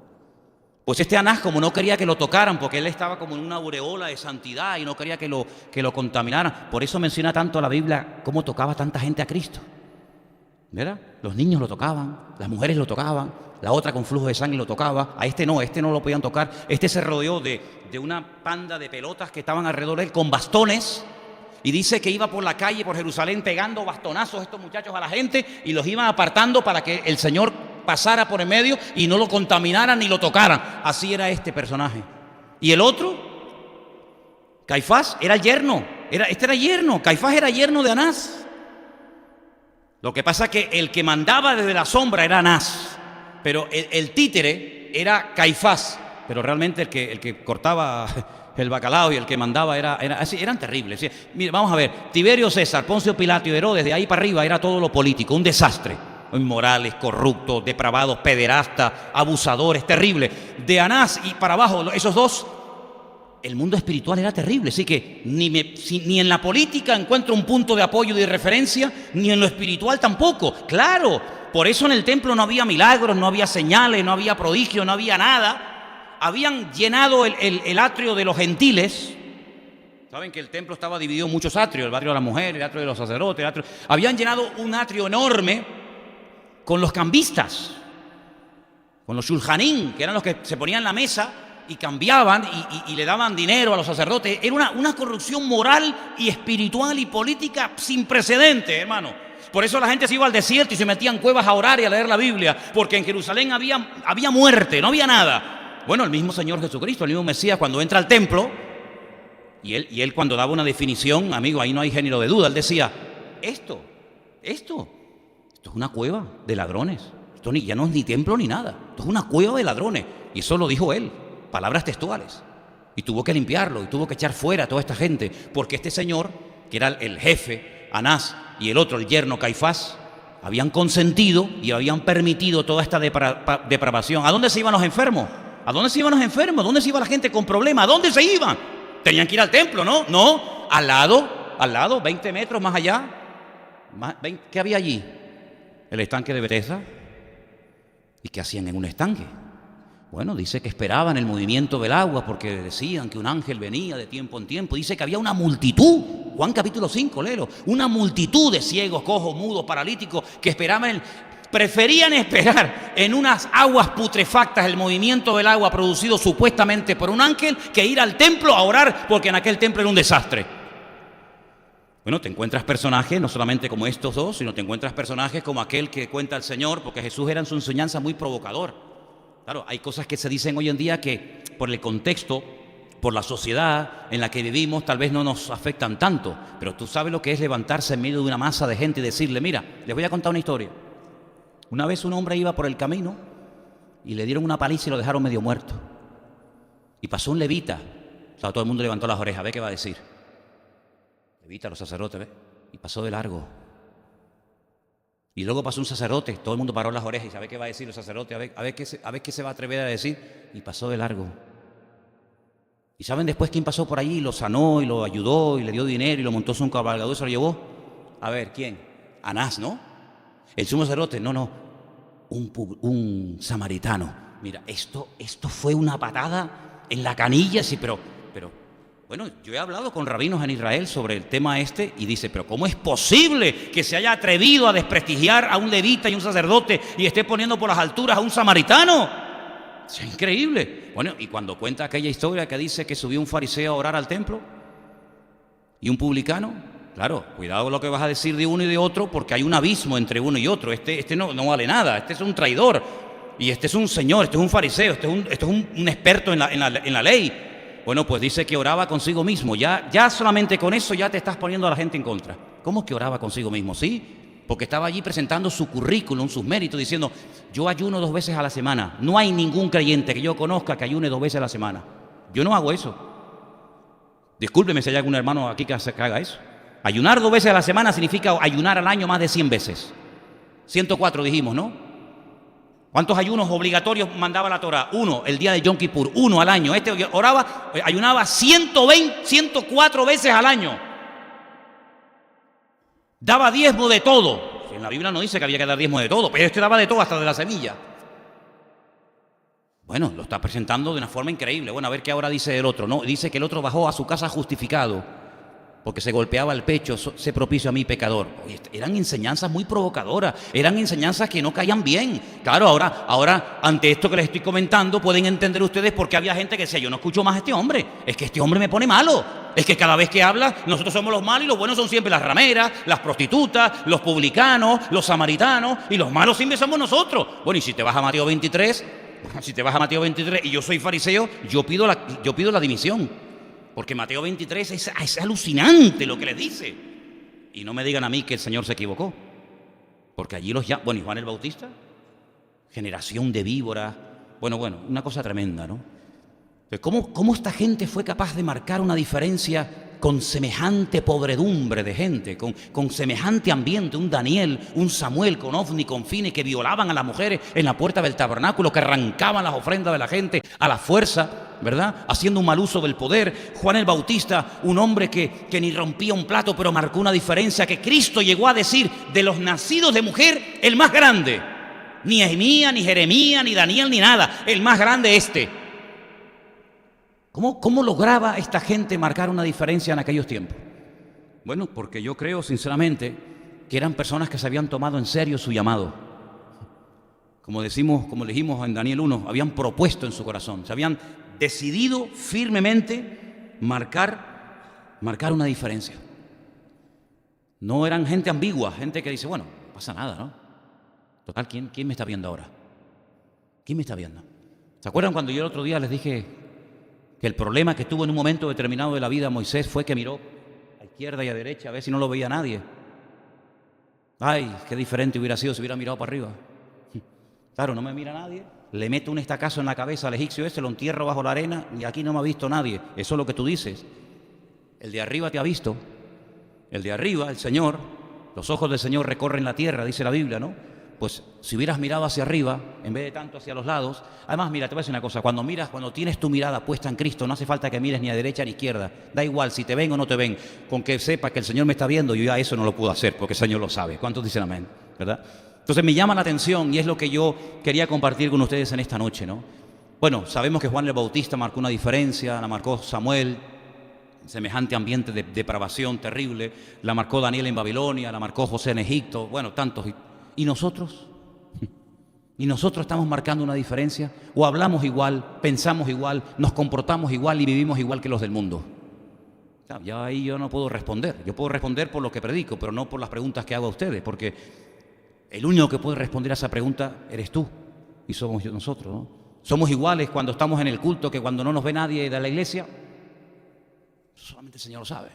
pues este Anás, como no quería que lo tocaran, porque él estaba como en una aureola de santidad y no quería que lo contaminaran. Por eso menciona tanto la Biblia cómo tocaba tanta gente a Cristo. ¿Verdad? Los niños lo tocaban, las mujeres lo tocaban, la otra con flujo de sangre lo tocaba. A este no lo podían tocar. Este se rodeó de una panda de pelotas que estaban alrededor de él con bastones. Y dice que iba por la calle, por Jerusalén, pegando bastonazos a estos muchachos a la gente y los iban apartando para que el Señor pasara por en medio y no lo contaminaran ni lo tocaran. Así era este personaje. Y el otro, Caifás, era el yerno. Este era yerno. Caifás era yerno de Anás. Lo que pasa es que el que mandaba desde la sombra era Anás, pero el títere era Caifás. Pero realmente el que cortaba el bacalao y el que mandaba eran terribles. ¿Sí? Mira, vamos a ver, Tiberio César, Poncio Pilato y Herodes, de ahí para arriba era todo lo político, un desastre. Inmorales, corruptos, depravados, pederastas, abusadores, terribles. De Anás y para abajo, esos dos, el mundo espiritual era terrible. Así que ni en la política encuentro un punto de apoyo y de referencia, ni en lo espiritual tampoco. Claro, por eso en el templo no había milagros, no había señales, no había prodigios, no había nada. Habían llenado el atrio de los gentiles. Saben que el templo estaba dividido en muchos atrios, el atrio de la mujer, el atrio de los sacerdotes, habían llenado un atrio enorme con los cambistas, con los shulhanim, que eran los que se ponían en la mesa y cambiaban y le daban dinero a los sacerdotes. Era una corrupción moral y espiritual y política sin precedentes, hermano. Por eso la gente se iba al desierto y se metía en cuevas a orar y a leer la Biblia, porque en Jerusalén había muerte, no había nada. Bueno, el mismo Señor Jesucristo, el mismo Mesías, cuando entra al templo, y él cuando daba una definición, amigo, ahí no hay género de duda, él decía, esto es una cueva de ladrones. Esto ya no es ni templo ni nada. Esto es una cueva de ladrones. Y eso lo dijo él, palabras textuales. Y tuvo que limpiarlo, y tuvo que echar fuera a toda esta gente, porque este señor, que era el jefe, Anás, y el otro, el yerno, Caifás, habían consentido y habían permitido toda esta depravación. ¿A dónde se iban los enfermos? ¿A dónde se iban los enfermos? ¿Dónde se iba la gente con problemas? ¿A dónde se iban? Tenían que ir al templo, ¿no? No, al lado, 20 metros más allá. ¿Qué había allí? El estanque de Betesda. ¿Y qué hacían en un estanque? Bueno, dice que esperaban el movimiento del agua porque decían que un ángel venía de tiempo en tiempo. Dice que había una multitud, Juan capítulo 5, léelo, una multitud de ciegos, cojos, mudos, paralíticos que preferían esperar en unas aguas putrefactas el movimiento del agua producido supuestamente por un ángel que ir al templo a orar porque en aquel templo era un desastre. Bueno, te encuentras personajes no solamente como estos dos, sino te encuentras personajes como aquel que cuenta el Señor, porque Jesús era en su enseñanza muy provocador. Claro, hay cosas que se dicen hoy en día que por el contexto, por la sociedad en la que vivimos, tal vez no nos afectan tanto, pero tú sabes lo que es levantarse en medio de una masa de gente y decirle, mira, les voy a contar una historia. Una vez un hombre iba por el camino y le dieron una paliza y lo dejaron medio muerto. Y pasó un levita. O sea, todo el mundo levantó las orejas. ¿Ve qué va a decir? Levita, los sacerdotes, ¿ve? Y pasó de largo. Y luego pasó un sacerdote. Todo el mundo paró las orejas y ¿sabe qué va a decir el sacerdote? A ver qué se va a atrever a decir. Y pasó de largo. ¿Y saben después quién pasó por allí y lo sanó y lo ayudó y le dio dinero y lo montó en un cabalgador y se lo llevó? A ver, ¿quién? Anás, ¿no? El sumo sacerdote, no, un samaritano. Mira, esto fue una patada en la canilla, sí, pero, bueno, yo he hablado con rabinos en Israel sobre el tema este y dice, pero ¿cómo es posible que se haya atrevido a desprestigiar a un levita y un sacerdote y esté poniendo por las alturas a un samaritano? Es increíble. Bueno, y cuando cuenta aquella historia que dice que subió un fariseo a orar al templo y un publicano, claro, cuidado lo que vas a decir de uno y de otro, porque hay un abismo entre uno y otro. Este no vale nada, este es un traidor, y este es un señor, este es un fariseo, este es un experto en la ley. Bueno, pues dice que oraba consigo mismo. Ya solamente con eso ya te estás poniendo a la gente en contra. ¿Cómo que oraba consigo mismo? Sí, porque estaba allí presentando su currículum, sus méritos, diciendo, yo ayuno 2 veces a la semana. No hay ningún creyente que yo conozca que ayune 2 veces a la semana. Yo no hago eso. Discúlpeme si hay algún hermano aquí que haga eso. Ayunar 2 veces a la semana significa ayunar al año más de 100 veces. 104 dijimos, ¿no? ¿Cuántos ayunos obligatorios mandaba la Torá? 1, el día de Yom Kippur, 1 al año. Este ayunaba 104 veces al año. Daba diezmo de todo. En la Biblia no dice que había que dar diezmo de todo, pero este daba de todo, hasta de la semilla. Bueno, lo está presentando de una forma increíble. Bueno, a ver qué ahora dice el otro. No, dice que el otro bajó a su casa justificado porque se golpeaba el pecho, sé propicio a mí pecador. Oye, eran enseñanzas muy provocadoras, eran enseñanzas que no caían bien. Claro, ahora, ante esto que les estoy comentando, pueden entender ustedes por qué había gente que decía, yo no escucho más a este hombre, es que este hombre me pone malo. Es que cada vez que habla, nosotros somos los malos y los buenos son siempre las rameras, las prostitutas, los publicanos, los samaritanos, y los malos siempre somos nosotros. Bueno, y si te vas a Mateo 23, y yo soy fariseo, yo pido la dimisión. Porque Mateo 23 es alucinante lo que les dice. Y no me digan a mí que el Señor se equivocó. Porque allí y Juan el Bautista, generación de víboras. Bueno, una cosa tremenda, ¿no? ¿Cómo esta gente fue capaz de marcar una diferencia con semejante podredumbre de gente, con semejante ambiente? Un Daniel, un Samuel con Ofni, con Fine, que violaban a las mujeres en la puerta del tabernáculo, que arrancaban las ofrendas de la gente a la fuerza, ¿verdad? Haciendo un mal uso del poder. Juan el Bautista, un hombre que ni rompía un plato, pero marcó una diferencia, que Cristo llegó a decir, de los nacidos de mujer, el más grande. Ni Nehemías, ni Jeremías, ni Daniel, ni nada. El más grande este. ¿Cómo lograba esta gente marcar una diferencia en aquellos tiempos? Bueno, porque yo creo sinceramente que eran personas que se habían tomado en serio su llamado. Como dijimos en Daniel 1, habían propuesto en su corazón, se habían decidido firmemente marcar una diferencia. No eran gente ambigua, gente que dice, bueno, no pasa nada, ¿no? Total, ¿quién me está viendo ahora? ¿Quién me está viendo? ¿Se acuerdan cuando yo el otro día les dije que el problema que tuvo en un momento determinado de la vida Moisés fue que miró a izquierda y a derecha a ver si no lo veía nadie? Ay, qué diferente hubiera sido si hubiera mirado para arriba. Claro, no me mira nadie, le meto un estacazo en la cabeza al egipcio ese, lo entierro bajo la arena y aquí no me ha visto nadie. Eso es lo que tú dices. El de arriba te ha visto. El de arriba, el Señor, los ojos del Señor recorren la tierra, dice la Biblia, ¿no? Pues si hubieras mirado hacia arriba, en vez de tanto hacia los lados. Además, mira, te voy a decir una cosa, cuando tienes tu mirada puesta en Cristo, no hace falta que mires ni a derecha ni a izquierda. Da igual si te ven o no te ven, con que sepas que el Señor me está viendo, yo ya eso no lo puedo hacer, porque el Señor lo sabe. ¿Cuántos dicen amén? ¿Verdad? Entonces me llama la atención y es lo que yo quería compartir con ustedes en esta noche, ¿no? Bueno, sabemos que Juan el Bautista marcó una diferencia, la marcó Samuel, semejante ambiente de depravación terrible, la marcó Daniel en Babilonia, la marcó José en Egipto, bueno, tantos. ¿Y nosotros? ¿Y nosotros estamos marcando una diferencia? ¿O hablamos igual, pensamos igual, nos comportamos igual y vivimos igual que los del mundo? Ya ahí yo no puedo responder. Yo puedo responder por lo que predico, pero no por las preguntas que hago a ustedes, porque el único que puede responder a esa pregunta eres tú y somos nosotros, ¿no? ¿Somos iguales cuando estamos en el culto que cuando no nos ve nadie de la iglesia? Solamente el Señor lo sabe.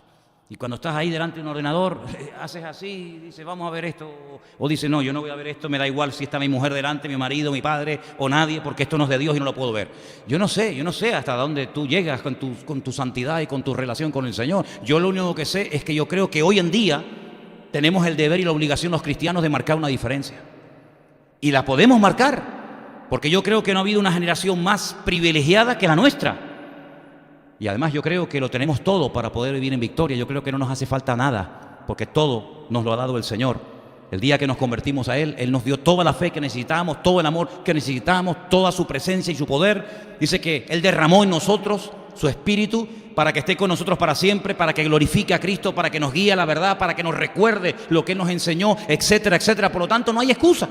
Y cuando estás ahí delante de un ordenador, haces así, dices, vamos a ver esto. O dices, no, yo no voy a ver esto, me da igual si está mi mujer delante, mi marido, mi padre o nadie, porque esto no es de Dios y no lo puedo ver. Yo no sé hasta dónde tú llegas con tu santidad y con tu relación con el Señor. Yo lo único que sé es que yo creo que hoy en día tenemos el deber y la obligación los cristianos de marcar una diferencia. Y la podemos marcar, porque yo creo que no ha habido una generación más privilegiada que la nuestra. Y además yo creo que lo tenemos todo para poder vivir en victoria. Yo creo que no nos hace falta nada, porque todo nos lo ha dado el Señor. El día que nos convertimos a Él, Él nos dio toda la fe que necesitábamos, todo el amor que necesitábamos, toda su presencia y su poder. Dice que Él derramó en nosotros su Espíritu para que esté con nosotros para siempre, para que glorifique a Cristo, para que nos guíe a la verdad, para que nos recuerde lo que Él nos enseñó, etcétera, etcétera. Por lo tanto, no hay excusa.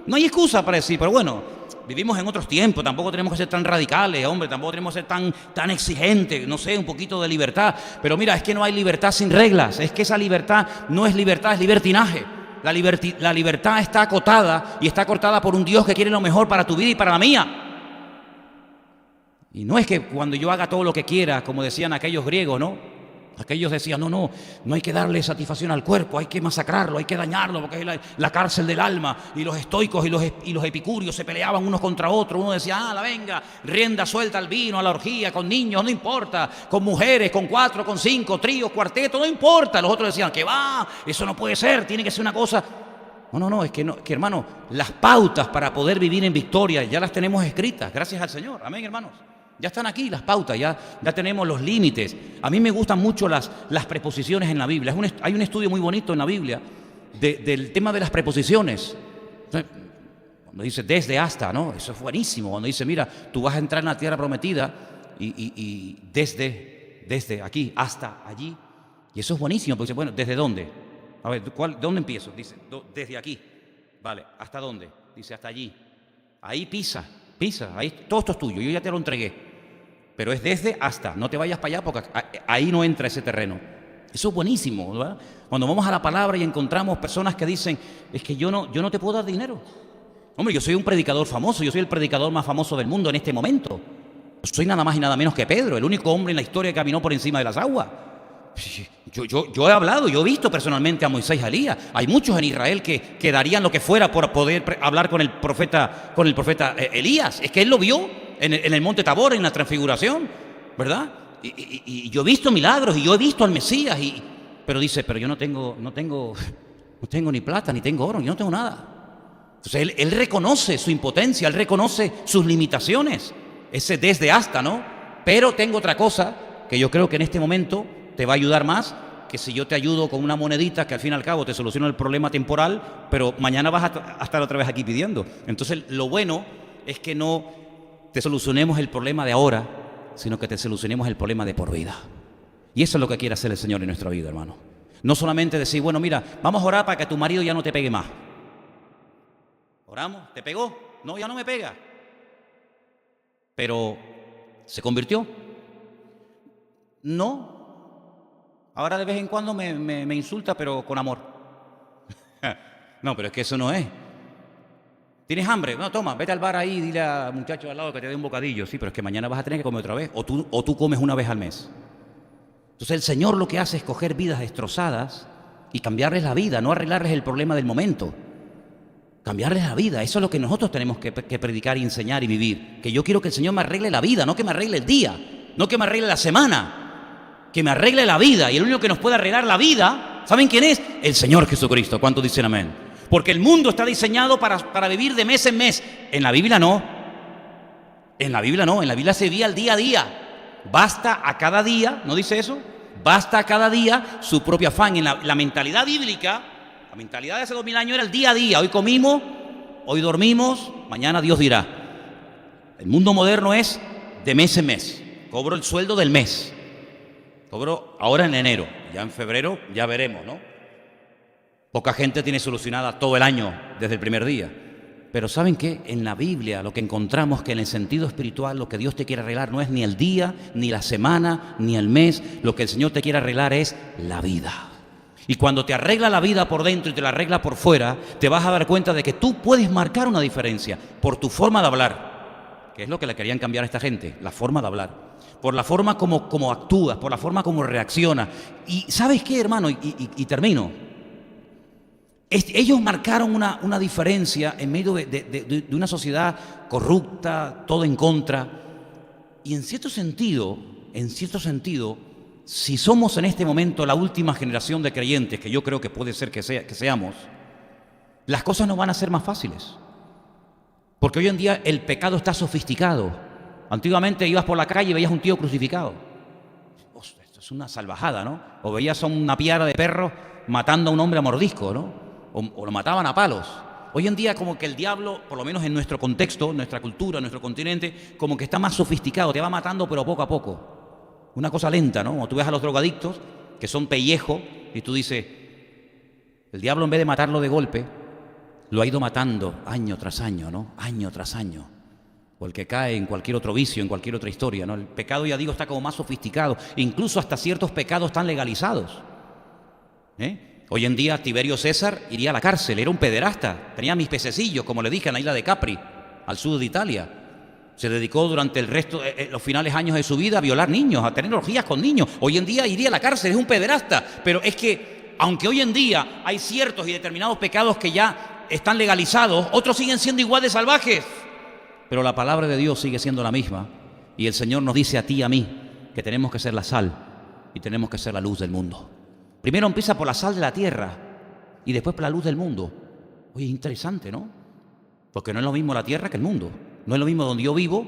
No hay excusa para decir, pero bueno, vivimos en otros tiempos, tampoco tenemos que ser tan radicales, hombre, tampoco tenemos que ser tan exigentes, no sé, un poquito de libertad. Pero mira, es que no hay libertad sin reglas, es que esa libertad no es libertad, es libertinaje. La libertad está acotada y está cortada por un Dios que quiere lo mejor para tu vida y para la mía. Y no es que cuando yo haga todo lo que quiera, como decían aquellos griegos, ¿no? Aquellos decían, no hay que darle satisfacción al cuerpo, hay que masacrarlo, hay que dañarlo, porque es la cárcel del alma. Y los estoicos y los epicúreos se peleaban unos contra otros. Uno decía, la venga, rienda suelta al vino, a la orgía, con niños, no importa, con mujeres, con 4, con 5, tríos, cuartetos, no importa. Los otros decían, que va, eso no puede ser, tiene que ser una cosa. No, es que hermano, las pautas para poder vivir en victoria ya las tenemos escritas, gracias al Señor. Amén, hermanos. Ya están aquí las pautas, ya tenemos los límites. A mí me gustan mucho las preposiciones en la Biblia. Hay un estudio muy bonito en la Biblia del tema de las preposiciones. Cuando dice desde hasta, ¿no? Eso es buenísimo. Cuando dice, mira, tú vas a entrar en la tierra prometida y desde aquí hasta allí. Y eso es buenísimo, porque dice, bueno, ¿desde dónde? A ver, ¿dónde empiezo? Dice, desde aquí. Vale, ¿hasta dónde? Dice, hasta allí. Ahí pisa, ahí todo esto es tuyo, yo ya te lo entregué. Pero es desde hasta, no te vayas para allá porque ahí no entra ese terreno. Eso es buenísimo, ¿verdad? Cuando vamos a la palabra y encontramos personas que dicen, es que yo no te puedo dar dinero. Hombre, yo soy un predicador famoso, yo soy el predicador más famoso del mundo en este momento. Soy nada más y nada menos que Pedro, el único hombre en la historia que caminó por encima de las aguas. Yo he hablado, yo he visto personalmente a Moisés y a Elías. Hay muchos en Israel que darían lo que fuera por poder hablar con el profeta Elías. Es que él lo vio en el monte Tabor, en la transfiguración, ¿verdad? Y yo he visto milagros y yo he visto al Mesías. Pero dice, pero yo no tengo ni plata, ni tengo oro, yo no tengo nada. Entonces él reconoce su impotencia, él reconoce sus limitaciones. Ese desde hasta, ¿no? Pero tengo otra cosa que yo creo que en este momento te va a ayudar más que si yo te ayudo con una monedita que al fin y al cabo te soluciona el problema temporal, pero mañana vas a estar otra vez aquí pidiendo. Entonces lo bueno es que no te solucionemos el problema de ahora, sino que te solucionemos el problema de por vida. Y eso es lo que quiere hacer el Señor en nuestra vida, hermano. No solamente decir, bueno, mira, vamos a orar para que tu marido ya no te pegue más. ¿Oramos? ¿Te pegó? No, ya no me pega. Pero, ¿se convirtió? No. Ahora de vez en cuando me insulta, pero con amor. No, pero es que eso no es. ¿Tienes hambre? No, toma, vete al bar ahí y dile al muchacho al lado que te dé un bocadillo. Sí, pero es que mañana vas a tener que comer otra vez. O tú comes una vez al mes. Entonces el Señor lo que hace es coger vidas destrozadas y cambiarles la vida, no arreglarles el problema del momento. Cambiarles la vida. Eso es lo que nosotros tenemos que predicar y enseñar y vivir. Que yo quiero que el Señor me arregle la vida, no que me arregle el día, no que me arregle la semana. Que me arregle la vida, y el único que nos puede arreglar la vida, ¿saben quién es? El Señor Jesucristo. ¿Cuántos dicen amén? Porque el mundo está diseñado para vivir de mes en mes. En la Biblia no. En la Biblia se vivía el día a día. Basta a cada día, ¿no dice eso? Basta a cada día su propio afán. En la mentalidad bíblica, la mentalidad de hace 2000 años era el día a día. Hoy comimos, hoy dormimos, mañana Dios dirá. El mundo moderno es de mes en mes. Cobro el sueldo del mes. Cobro ahora en enero, ya en febrero ya veremos, ¿no? Poca gente tiene solucionada todo el año desde el primer día. Pero ¿saben qué? En la Biblia lo que encontramos que en el sentido espiritual lo que Dios te quiere arreglar no es ni el día, ni la semana, ni el mes. Lo que el Señor te quiere arreglar es la vida. Y cuando te arregla la vida por dentro y te la arregla por fuera, te vas a dar cuenta de que tú puedes marcar una diferencia por tu forma de hablar, que es lo que le querían cambiar a esta gente, la forma de hablar. Por la forma como actúas, por la forma como reaccionas. Y ¿sabes qué, hermano? Y termino. Ellos marcaron una diferencia en medio de una sociedad corrupta, todo en contra. Y en cierto sentido, si somos en este momento la última generación de creyentes, que yo creo que puede ser que seamos, las cosas no van a ser más fáciles. Porque hoy en día el pecado está sofisticado. Antiguamente ibas por la calle y veías un tío crucificado. Es una salvajada, ¿no? O veías a una piara de perros matando a un hombre a mordisco, ¿no? O lo mataban a palos. Hoy en día como que el diablo, por lo menos en nuestro contexto, en nuestra cultura, en nuestro continente, como que está más sofisticado, te va matando pero poco a poco. Una cosa lenta, ¿no? Como tú ves a los drogadictos, que son pellejo, y tú dices, el diablo en vez de matarlo de golpe, lo ha ido matando año tras año, ¿no? Año tras año. O el que cae en cualquier otro vicio, en cualquier otra historia, ¿no? El pecado, ya digo, está como más sofisticado. Incluso hasta ciertos pecados están legalizados. Hoy en día Tiberio César iría a la cárcel, era un pederasta, tenía mis pececillos, como le dije, en la isla de Capri, al sur de Italia. Se dedicó durante el resto, los finales años de su vida a violar niños, a tener orgías con niños. Hoy en día iría a la cárcel, es un pederasta. Pero es que, aunque hoy en día hay ciertos y determinados pecados que ya están legalizados, otros siguen siendo igual de salvajes. Pero la palabra de Dios sigue siendo la misma. Y el Señor nos dice a ti y a mí que tenemos que ser la sal y tenemos que ser la luz del mundo. Primero empieza por la sal de la tierra y después por la luz del mundo. Oye, interesante, ¿no? Porque no es lo mismo la tierra que el mundo. No es lo mismo donde yo vivo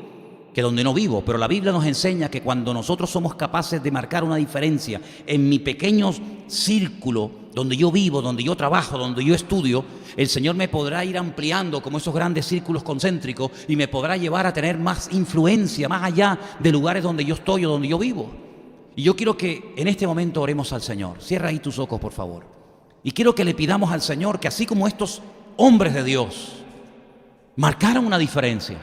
que donde no vivo. Pero la Biblia nos enseña que cuando nosotros somos capaces de marcar una diferencia en mi pequeño círculo, donde yo vivo, donde yo trabajo, donde yo estudio, el Señor me podrá ir ampliando como esos grandes círculos concéntricos y me podrá llevar a tener más influencia, más allá de lugares donde yo estoy o donde yo vivo. Y yo quiero que en este momento oremos al Señor. Cierra ahí tus ojos, por favor. Y quiero que le pidamos al Señor que así como estos hombres de Dios marcaron una diferencia,